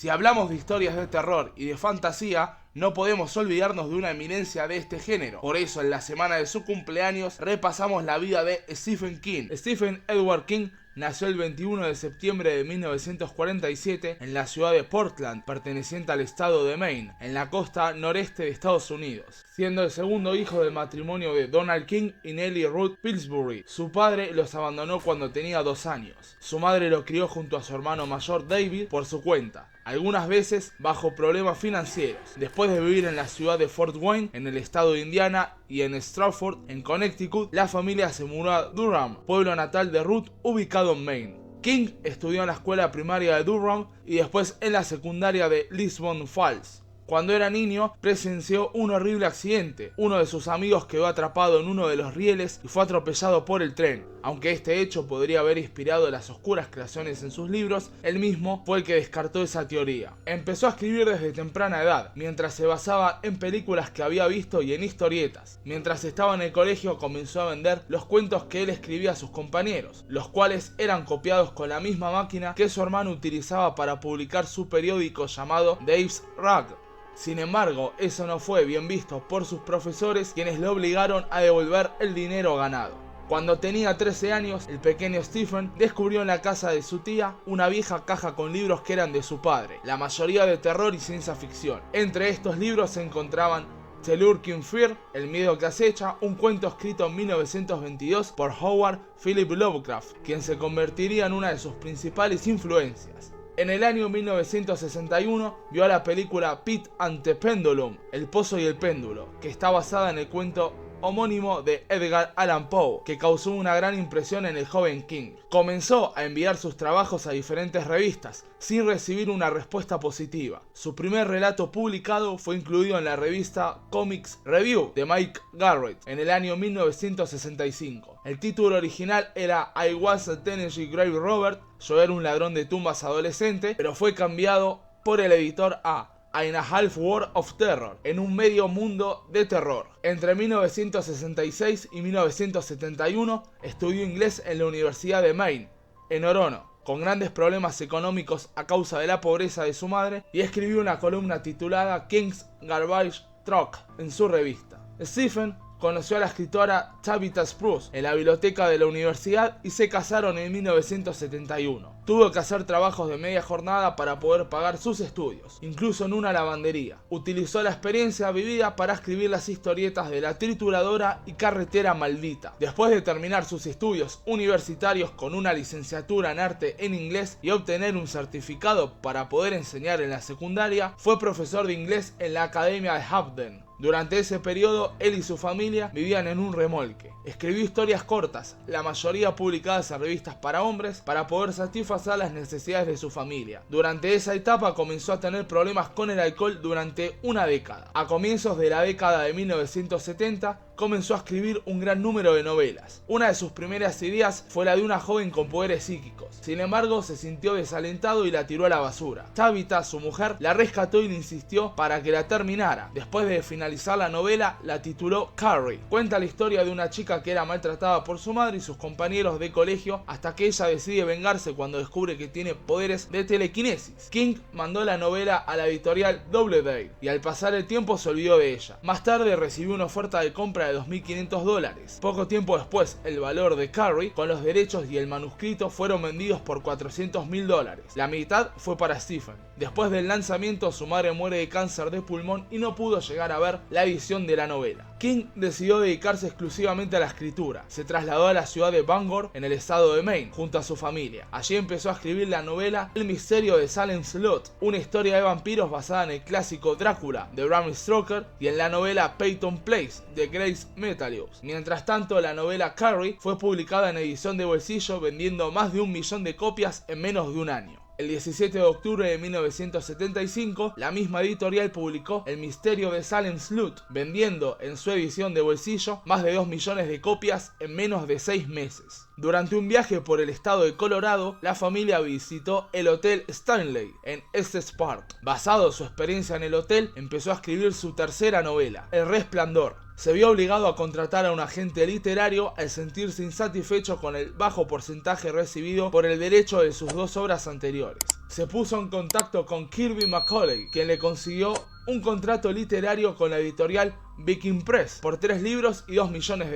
Si hablamos de historias de terror y de fantasía, no podemos olvidarnos de una eminencia de este género. Por eso, en la semana de su cumpleaños, repasamos la vida de Stephen King. Stephen Edward King nació el 21 de septiembre de 1947 en la ciudad de Portland, perteneciente al estado de Maine, en la costa noreste de Estados Unidos, siendo el segundo hijo del matrimonio de Donald King y Nellie Ruth Pillsbury. Su padre los abandonó cuando tenía 2 años. Su madre lo crió junto a su hermano mayor David por su cuenta, algunas veces bajo problemas financieros. Después de vivir en la ciudad de Fort Wayne, en el estado de Indiana, y en Stratford, en Connecticut, la familia se mudó a Durham, pueblo natal de Ruth, ubicado en Maine. King estudió en la escuela primaria de Durham y después en la secundaria de Lisbon Falls. Cuando era niño, presenció un horrible accidente. Uno de sus amigos quedó atrapado en uno de los rieles y fue atropellado por el tren. Aunque este hecho podría haber inspirado las oscuras creaciones en sus libros, él mismo fue el que descartó esa teoría. Empezó a escribir desde temprana edad, mientras se basaba en películas que había visto y en historietas. Mientras estaba en el colegio, comenzó a vender los cuentos que él escribía a sus compañeros, los cuales eran copiados con la misma máquina que su hermano utilizaba para publicar su periódico llamado Dave's Rag. Sin embargo, eso no fue bien visto por sus profesores, quienes lo obligaron a devolver el dinero ganado. Cuando tenía 13 años, el pequeño Stephen descubrió en la casa de su tía una vieja caja con libros que eran de su padre, la mayoría de terror y ciencia ficción. Entre estos libros se encontraban The Lurking Fear, El miedo que acecha, un cuento escrito en 1922 por Howard Philip Lovecraft, quien se convertiría en una de sus principales influencias. En el año 1961 vio la película Pit and the Pendulum, El pozo y el péndulo, que está basada en el cuento homónimo de Edgar Allan Poe, que causó una gran impresión en el joven King. Comenzó a enviar sus trabajos a diferentes revistas, sin recibir una respuesta positiva. Su primer relato publicado fue incluido en la revista Comics Review de Mike Garrett en el año 1965. El título original era I Was a Tennessee Grave Robber, yo era un ladrón de tumbas adolescente, pero fue cambiado por el editor a In a Half World of Terror, en un medio mundo de terror. Entre 1966 y 1971 estudió inglés en la Universidad de Maine, en Orono, con grandes problemas económicos a causa de la pobreza de su madre, y escribió una columna titulada King's Garbage Truck en su revista. Stephen conoció a la escritora Tabitha Spruce en la biblioteca de la universidad y se casaron en 1971. Tuvo que hacer trabajos de media jornada para poder pagar sus estudios, incluso en una lavandería. Utilizó la experiencia vivida para escribir las historietas de La Trituradora y Carretera Maldita. Después de terminar sus estudios universitarios con una licenciatura en arte en inglés y obtener un certificado para poder enseñar en la secundaria, fue profesor de inglés en la Academia de Hampden. Durante ese periodo, él y su familia vivían en un remolque. Escribió historias cortas, la mayoría publicadas en revistas para hombres, para poder satisfacer las necesidades de su familia. Durante esa etapa comenzó a tener problemas con el alcohol durante una década. A comienzos de la década de 1970, comenzó a escribir un gran número de novelas. Una de sus primeras ideas fue la de una joven con poderes psíquicos. Sin embargo, se sintió desalentado y la tiró a la basura. Tabitha, su mujer, la rescató y le insistió para que la terminara. Después de finalizar la novela, la tituló Carrie. Cuenta la historia de una chica que era maltratada por su madre y sus compañeros de colegio hasta que ella decide vengarse cuando descubre que tiene poderes de telequinesis. King mandó la novela a la editorial Doubleday y al pasar el tiempo se olvidó de ella. Más tarde recibió una oferta de compra de $2.500. Poco tiempo después, el valor de Carrie, con los derechos y el manuscrito, fueron vendidos por $400.000. La mitad fue para Stephen. Después del lanzamiento, su madre muere de cáncer de pulmón y no pudo llegar a ver la edición de la novela. King decidió dedicarse exclusivamente a la escritura. Se trasladó a la ciudad de Bangor, en el estado de Maine, junto a su familia. Allí empezó a escribir la novela El misterio de Salem Slot, una historia de vampiros basada en el clásico Drácula de Bram Stoker y en la novela Peyton Place de Grace Metalius. Mientras tanto, la novela Carrie fue publicada en edición de bolsillo, vendiendo más de 1 millón de copias en menos de un año. El 17 de octubre de 1975, la misma editorial publicó El misterio de Salem Slot, vendiendo en su edición de bolsillo más de 2 millones de copias en menos de 6 meses. Durante un viaje por el estado de Colorado, la familia visitó el Hotel Stanley en Estes Park. Basado en su experiencia en el hotel, empezó a escribir su tercera novela, El Resplandor. Se vio obligado a contratar a un agente literario al sentirse insatisfecho con el bajo porcentaje recibido por el derecho de sus 2 obras anteriores. se puso en contacto con Kirby Macaulay, quien le consiguió un contrato literario con la editorial Viking Press por 3 libros y $2 millones.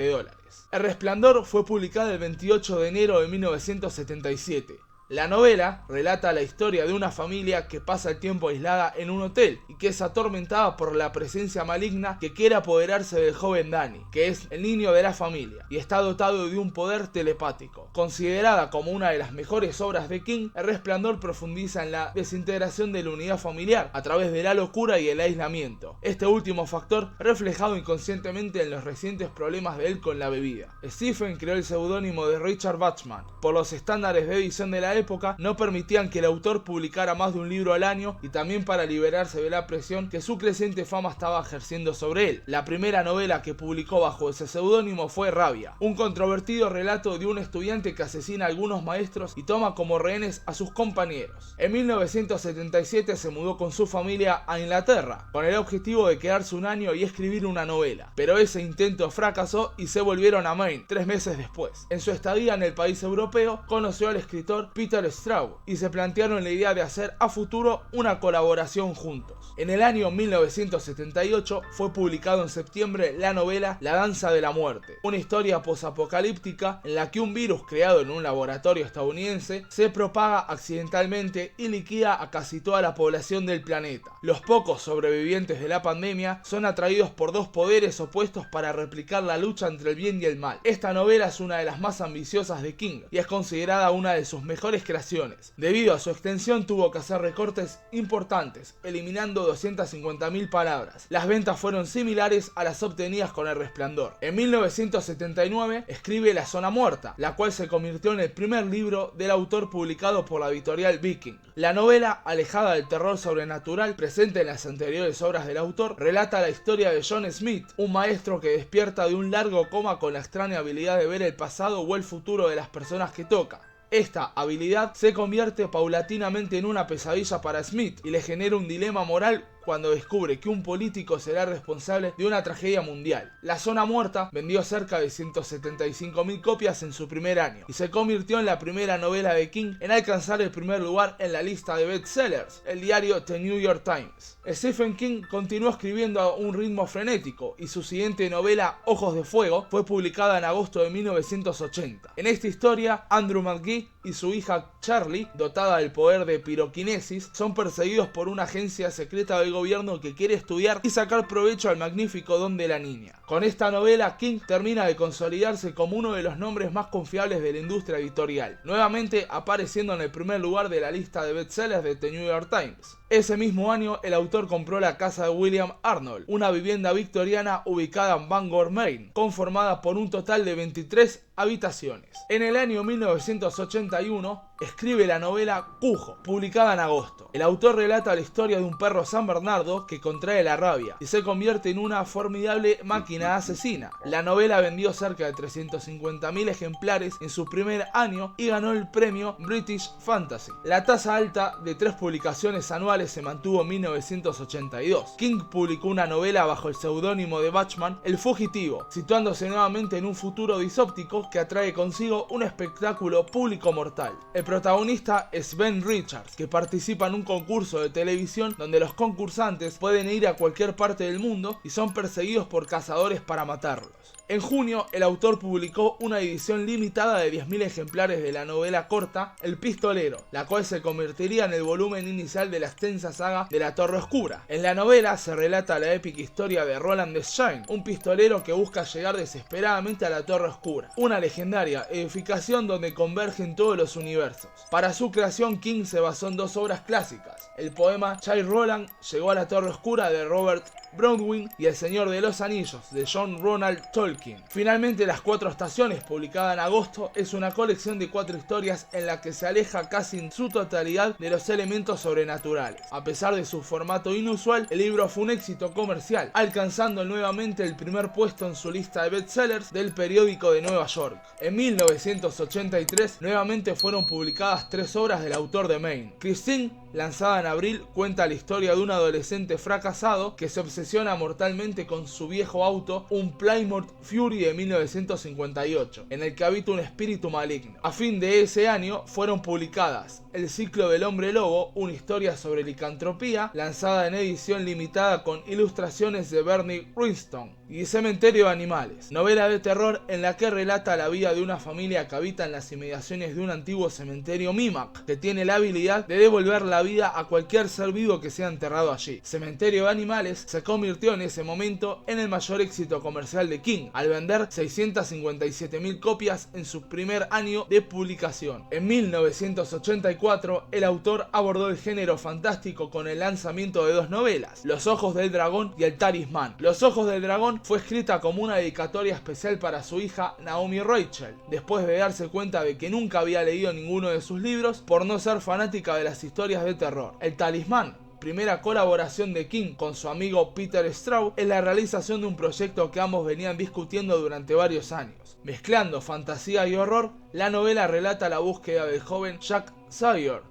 El Resplandor fue publicada el 28 de enero de 1977. La novela relata la historia de una familia que pasa el tiempo aislada en un hotel y que es atormentada por la presencia maligna que quiere apoderarse del joven Danny, que es el niño de la familia y está dotado de un poder telepático. Considerada como una de las mejores obras de King, El Resplandor profundiza en la desintegración de la unidad familiar a través de la locura y el aislamiento. Este último factor reflejado inconscientemente en los recientes problemas de él con la bebida. Stephen creó el seudónimo de Richard Bachman. Por los estándares de edición de la época no permitían que el autor publicara más de un libro al año y también para liberarse de la presión que su creciente fama estaba ejerciendo sobre él. La primera novela que publicó bajo ese seudónimo fue Rabia, un controvertido relato de un estudiante que asesina a algunos maestros y toma como rehenes a sus compañeros. En 1977 se mudó con su familia a Inglaterra con el objetivo de quedarse un año y escribir una novela, pero ese intento fracasó y se volvieron a Maine 3 meses después. En su estadía en el país europeo conoció al escritor Peter Straub y se plantearon la idea de hacer a futuro una colaboración juntos. En el año 1978 fue publicado en septiembre la novela La danza de la muerte, una historia posapocalíptica en la que un virus creado en un laboratorio estadounidense se propaga accidentalmente y liquida a casi toda la población del planeta. Los pocos sobrevivientes de la pandemia son atraídos por 2 poderes opuestos para replicar la lucha entre el bien y el mal. Esta novela es una de las más ambiciosas de King y es considerada una de sus mejores creaciones. Debido a su extensión tuvo que hacer recortes importantes, eliminando 250.000 palabras. Las ventas fueron similares a las obtenidas con El Resplandor. En 1979 escribe La zona muerta, la cual se convirtió en el primer libro del autor publicado por la editorial Viking. La novela, alejada del terror sobrenatural presente en las anteriores obras del autor, relata la historia de John Smith, un maestro que despierta de un largo coma con la extraña habilidad de ver el pasado o el futuro de las personas que toca. Esta habilidad se convierte paulatinamente en una pesadilla para Smith y le genera un dilema moral cuando descubre que un político será responsable de una tragedia mundial. La zona muerta vendió cerca de 175.000 copias en su primer año y se convirtió en la primera novela de King en alcanzar el primer lugar en la lista de bestsellers, el diario The New York Times. Stephen King continuó escribiendo a un ritmo frenético y su siguiente novela, Ojos de Fuego, fue publicada en agosto de 1980. En esta historia, Andrew McGee y su hija Charlie, dotada del poder de piroquinesis, son perseguidos por una agencia secreta del gobierno que quiere estudiar y sacar provecho al magnífico don de la niña. Con esta novela, King termina de consolidarse como uno de los nombres más confiables de la industria editorial, nuevamente apareciendo en el primer lugar de la lista de bestsellers de The New York Times. Ese mismo año, el autor compró la casa de William Arnold, una vivienda victoriana ubicada en Bangor, Maine, conformada por un total de 23 habitaciones. En el año 1981 escribe la novela Cujo, publicada en agosto. El autor relata la historia de un perro San Bernardo que contrae la rabia y se convierte en una formidable máquina asesina. La novela vendió cerca de 350.000 ejemplares en su primer año y ganó el premio British Fantasy. La tasa alta de 3 publicaciones anuales se mantuvo en 1982. King publicó una novela bajo el seudónimo de Bachman, El Fugitivo, situándose nuevamente en un futuro disóptico que atrae consigo un espectáculo público mortal. El protagonista es Ben Richards, que participa en un concurso de televisión donde los concursantes pueden ir a cualquier parte del mundo y son perseguidos por cazadores para matarlos. En junio, el autor publicó una edición limitada de 10.000 ejemplares de la novela corta El Pistolero, la cual se convertiría en el volumen inicial de la extensa saga de La Torre Oscura. En la novela se relata la épica historia de Roland Deschain, un pistolero que busca llegar desesperadamente a la Torre Oscura, una legendaria edificación donde convergen todos los universos. Para su creación, King se basó en 2 obras clásicas: el poema Childe Roland llegó a la Torre Oscura de Robert Broadwin y El Señor de los Anillos de John Ronald Tolkien. Finalmente, Las 4 Estaciones, publicada en agosto, es una colección de 4 historias en la que se aleja casi en su totalidad de los elementos sobrenaturales. A pesar de su formato inusual, el libro fue un éxito comercial, alcanzando nuevamente el primer puesto en su lista de bestsellers del periódico de Nueva York. En 1983, nuevamente fueron publicadas 3 obras del autor de Maine: Christine, lanzada en abril, cuenta la historia de un adolescente fracasado que se obsesiona mortalmente con su viejo auto, un Plymouth Fury de 1958, en el que habita un espíritu maligno. A fin de ese año fueron publicadas El ciclo del hombre lobo, una historia sobre licantropía, lanzada en edición limitada con ilustraciones de Bernie Wrightson, y Cementerio de Animales, novela de terror en la que relata la vida de una familia que habita en las inmediaciones de un antiguo cementerio Mimak, que tiene la habilidad de devolver la vida a cualquier ser vivo que sea enterrado allí. Cementerio de Animales se convirtió en ese momento en el mayor éxito comercial de King, al vender 657.000 copias en su primer año de publicación. En 1984, el autor abordó el género fantástico con el lanzamiento de dos novelas, Los ojos del dragón y El talismán. Los ojos del dragón fue escrita como una dedicatoria especial para su hija Naomi Rachel, después de darse cuenta de que nunca había leído ninguno de sus libros por no ser fanática de las historias de terror. El talismán, primera colaboración de King con su amigo Peter Straub, es la realización de un proyecto que ambos venían discutiendo durante varios años. Mezclando fantasía y horror, la novela relata la búsqueda del joven Jack Sawyer,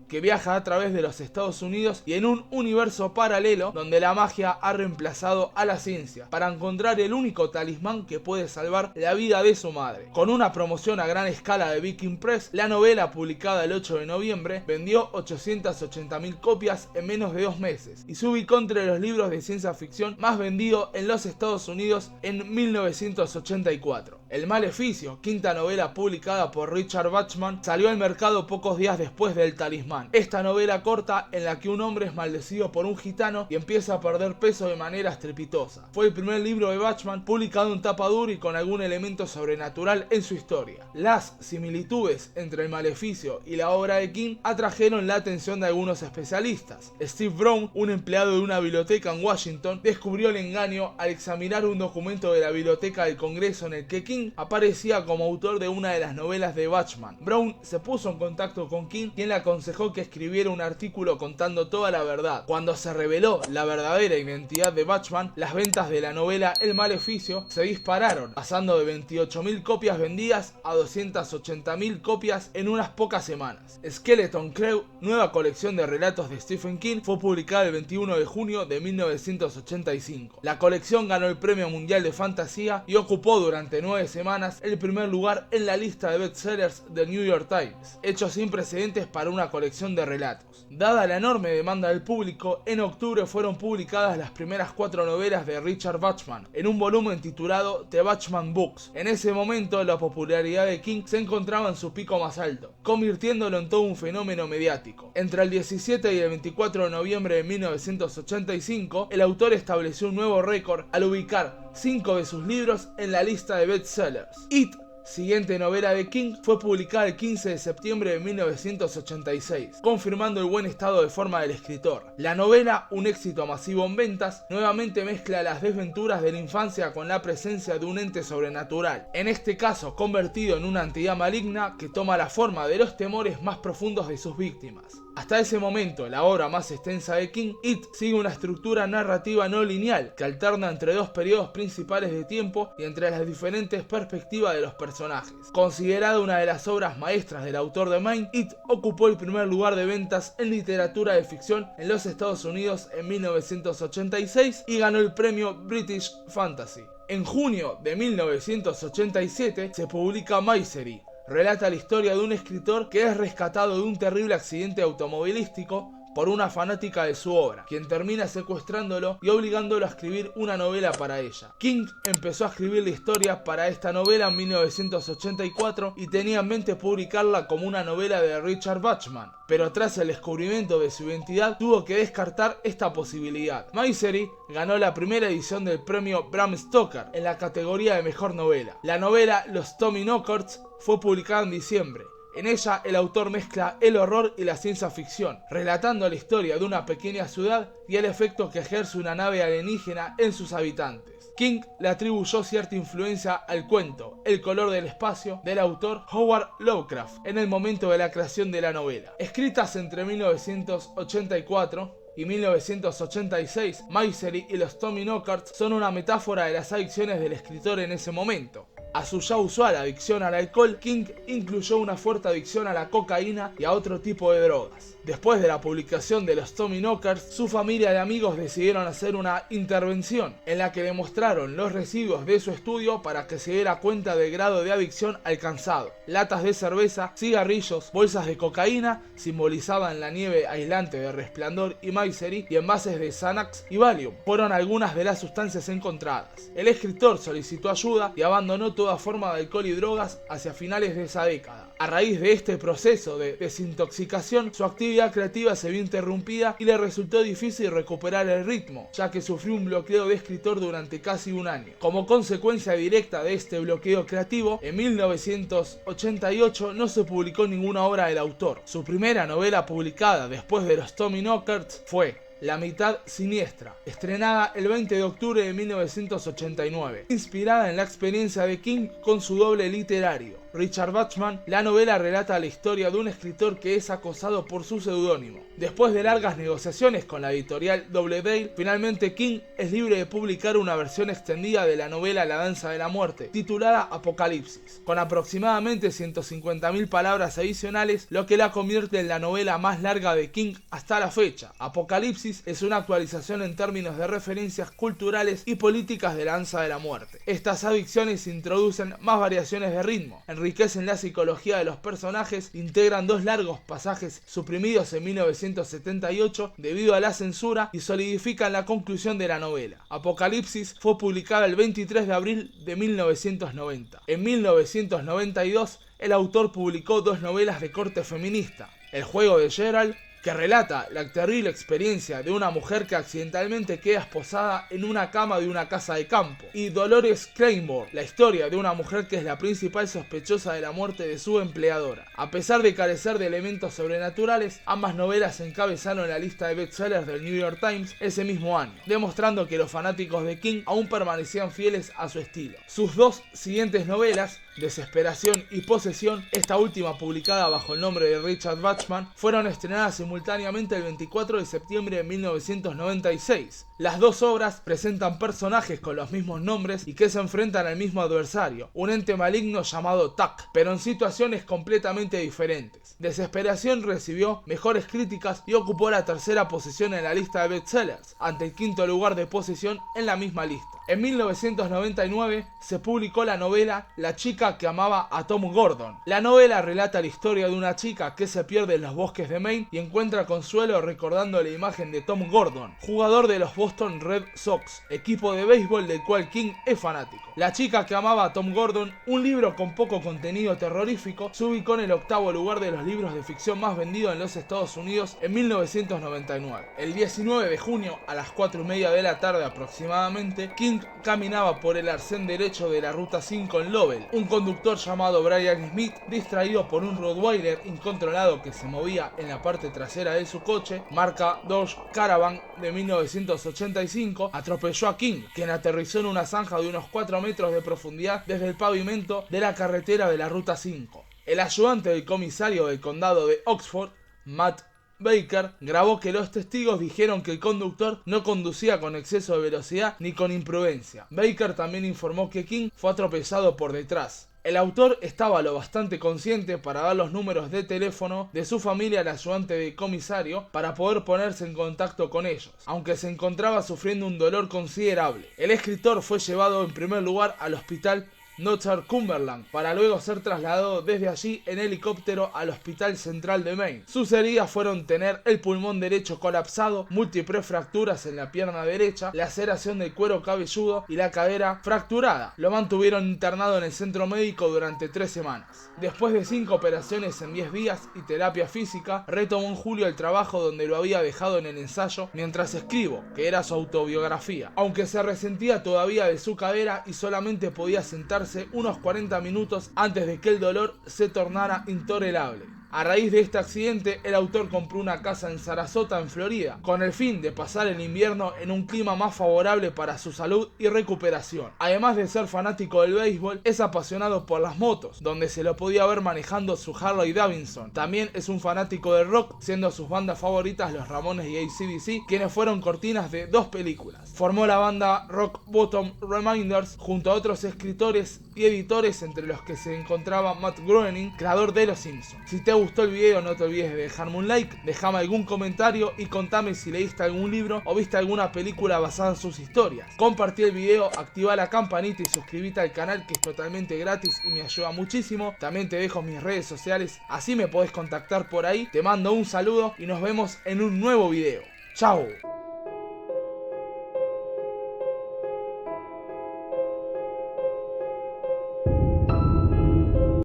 que viaja a través de los Estados Unidos y en un universo paralelo donde la magia ha reemplazado a la ciencia, para encontrar el único talismán que puede salvar la vida de su madre. Con una promoción a gran escala de Viking Press, la novela, publicada el 8 de noviembre, vendió 880.000 copias en menos de 2 meses y se ubicó entre los libros de ciencia ficción más vendidos en los Estados Unidos en 1984. El Maleficio, quinta novela publicada por Richard Bachman, salió al mercado pocos días después del Talismán. Esta novela corta en la que un hombre es maldecido por un gitano y empieza a perder peso de manera estrepitosa. Fue el primer libro de Bachman publicado en tapa dura y con algún elemento sobrenatural en su historia. Las similitudes entre el Maleficio y la obra de King atrajeron la atención de algunos especialistas. Steve Brown, un empleado de una biblioteca en Washington, descubrió el engaño al examinar un documento de la Biblioteca del Congreso en el que King aparecía como autor de una de las novelas de Bachman. Brown se puso en contacto con King, quien le aconsejó que escribiera un artículo contando toda la verdad. Cuando se reveló la verdadera identidad de Bachman, las ventas de la novela El Maleficio se dispararon, pasando de 28.000 copias vendidas a 280.000 copias en unas pocas semanas. Skeleton Crew, nueva colección de relatos de Stephen King, fue publicada el 21 de junio de 1985. La colección ganó el Premio Mundial de Fantasía y ocupó durante 9 semanas el primer lugar en la lista de bestsellers del New York Times, hecho sin precedentes para una colección de relatos. Dada la enorme demanda del público, en octubre fueron publicadas las primeras 4 novelas de Richard Bachman en un volumen titulado The Bachman Books. En ese momento, la popularidad de King se encontraba en su pico más alto, convirtiéndolo en todo un fenómeno mediático. Entre el 17 y el 24 de noviembre de 1985, el autor estableció un nuevo récord al ubicar 5 de sus libros en la lista de bestsellers. It, siguiente novela de King, fue publicada el 15 de septiembre de 1986, confirmando el buen estado de forma del escritor. La novela, un éxito masivo en ventas, nuevamente mezcla las desventuras de la infancia con la presencia de un ente sobrenatural, en este caso convertido en una entidad maligna que toma la forma de los temores más profundos de sus víctimas. Hasta ese momento, la obra más extensa de King, It, sigue una estructura narrativa no lineal que alterna entre dos periodos principales de tiempo y entre las diferentes perspectivas de los personajes. Considerada una de las obras maestras del autor de Mine, It ocupó el primer lugar de ventas en literatura de ficción en los Estados Unidos en 1986 y ganó el premio British Fantasy. En junio de 1987 se publica Misery. Relata la historia de un escritor que es rescatado de un terrible accidente automovilístico por una fanática de su obra, quien termina secuestrándolo y obligándolo a escribir una novela para ella. King empezó a escribir la historia para esta novela en 1984 y tenía en mente publicarla como una novela de Richard Bachman, pero tras el descubrimiento de su identidad tuvo que descartar esta posibilidad. Misery ganó la primera edición del premio Bram Stoker en la categoría de mejor novela. La novela Los Tommyknockers fue publicada en diciembre. En ella, el autor mezcla el horror y la ciencia ficción, relatando la historia de una pequeña ciudad y el efecto que ejerce una nave alienígena en sus habitantes. King le atribuyó cierta influencia al cuento El color del espacio del autor Howard Lovecraft en el momento de la creación de la novela. Escritas entre 1984 y 1986, Misery y los Tommyknockers son una metáfora de las adicciones del escritor en ese momento. A su ya usual adicción al alcohol, King incluyó una fuerte adicción a la cocaína y a otro tipo de drogas. Después de la publicación de los Tommyknockers, su familia y amigos decidieron hacer una intervención en la que le mostraron los residuos de su estudio para que se diera cuenta del grado de adicción alcanzado. Latas de cerveza, cigarrillos, bolsas de cocaína simbolizaban la nieve aislante de Resplandor y Misery y envases de Xanax y Valium fueron algunas de las sustancias encontradas. El escritor solicitó ayuda y abandonó toda forma de alcohol y drogas hacia finales de esa década. A raíz de este proceso de desintoxicación, su actividad creativa se vio interrumpida y le resultó difícil recuperar el ritmo, ya que sufrió un bloqueo de escritor durante casi un año. Como consecuencia directa de este bloqueo creativo, en 1988 no se publicó ninguna obra del autor. Su primera novela publicada después de los Tommyknockers fue La mitad siniestra, estrenada el 20 de octubre de 1989. Inspirada en la experiencia de King con su doble literario, Richard Bachman, la novela relata la historia de un escritor que es acosado por su seudónimo. Después de largas negociaciones con la editorial Doubleday, finalmente King es libre de publicar una versión extendida de la novela La danza de la muerte, titulada Apocalipsis, con aproximadamente 150.000 palabras adicionales, lo que la convierte en la novela más larga de King hasta la fecha. Apocalipsis es una actualización en términos de referencias culturales y políticas de La danza de la muerte. Estas adicciones introducen más variaciones de ritmo, enriquecen la psicología de los personajes, integran dos largos pasajes suprimidos en 1978 debido a la censura y solidifican la conclusión de la novela. Apocalipsis fue publicada el 23 de abril de 1990. En 1992, el autor publicó dos novelas de corte feminista: El juego de Gerald, que relata la terrible experiencia de una mujer que accidentalmente queda esposada en una cama de una casa de campo, y Dolores Claiborne, la historia de una mujer que es la principal sospechosa de la muerte de su empleadora. A pesar de carecer de elementos sobrenaturales, ambas novelas encabezaron la lista de bestsellers del New York Times ese mismo año, demostrando que los fanáticos de King aún permanecían fieles a su estilo. Sus dos siguientes novelas, Desesperación y Posesión, esta última publicada bajo el nombre de Richard Bachman, fueron estrenadas simultáneamente el 24 de septiembre de 1996. Las dos obras presentan personajes con los mismos nombres y que se enfrentan al mismo adversario, un ente maligno llamado Tuck, pero en situaciones completamente diferentes. Desesperación recibió mejores críticas y ocupó la tercera posición en la lista de bestsellers, ante el quinto lugar de Posesión en la misma lista. En 1999 se publicó la novela La chica que amaba a Tom Gordon. La novela relata la historia de una chica que se pierde en los bosques de Maine y encuentra consuelo recordando la imagen de Tom Gordon, jugador de los Boston Red Sox, equipo de béisbol del cual King es fanático. La chica que amaba a Tom Gordon, un libro con poco contenido terrorífico, se ubicó en el octavo lugar de los libros de ficción más vendidos en los Estados Unidos en 1999. El 19 de junio, a las 4:30 de la tarde aproximadamente, King caminaba por el arcén derecho de la ruta 5 en Lovell. Un conductor llamado Brian Smith, distraído por un Rottweiler incontrolado que se movía en la parte trasera de su coche, marca Dodge Caravan de 1985, atropelló a King, quien aterrizó en una zanja de unos 4 metros de profundidad desde el pavimento de la carretera de la ruta 5. El ayudante del comisario del condado de Oxford, Matt Baker, grabó que los testigos dijeron que el conductor no conducía con exceso de velocidad ni con imprudencia. Baker también informó que King fue atropellado por detrás. El autor estaba lo bastante consciente para dar los números de teléfono de su familia al ayudante del comisario para poder ponerse en contacto con ellos, aunque se encontraba sufriendo un dolor considerable. El escritor fue llevado en primer lugar al hospital Northern Cumberland, para luego ser trasladado desde allí en helicóptero al Hospital Central de Maine. Sus heridas fueron tener el pulmón derecho colapsado, múltiples fracturas en la pierna derecha, laceración del cuero cabelludo y la cadera fracturada. Lo mantuvieron internado en el centro médico durante 3 semanas. Después de 5 operaciones en 10 días y terapia física, retomó en julio el trabajo donde lo había dejado en el ensayo Mientras escribo, que era su autobiografía, aunque se resentía todavía de su cadera y solamente podía sentarse unos 40 minutos antes de que el dolor se tornara intolerable. A raíz de este accidente, el autor compró una casa en Sarasota, en Florida, con el fin de pasar el invierno en un clima más favorable para su salud y recuperación. Además de ser fanático del béisbol, es apasionado por las motos, donde se lo podía ver manejando su Harley Davidson. También es un fanático del rock, siendo sus bandas favoritas los Ramones y AC/DC, quienes fueron cortinas de 2 películas. Formó la banda Rock Bottom Reminders junto a otros escritores y editores, entre los que se encontraba Matt Groening, creador de Los Simpsons. Si te gustó el video, no te olvides de dejarme un like, dejame algún comentario y contame si leíste algún libro o viste alguna película basada en sus historias. Compartí el video, activa la campanita y suscríbete al canal, que es totalmente gratis y me ayuda muchísimo. También te dejo mis redes sociales, así me podés contactar por ahí. Te mando un saludo y nos vemos en un nuevo video. ¡Chao!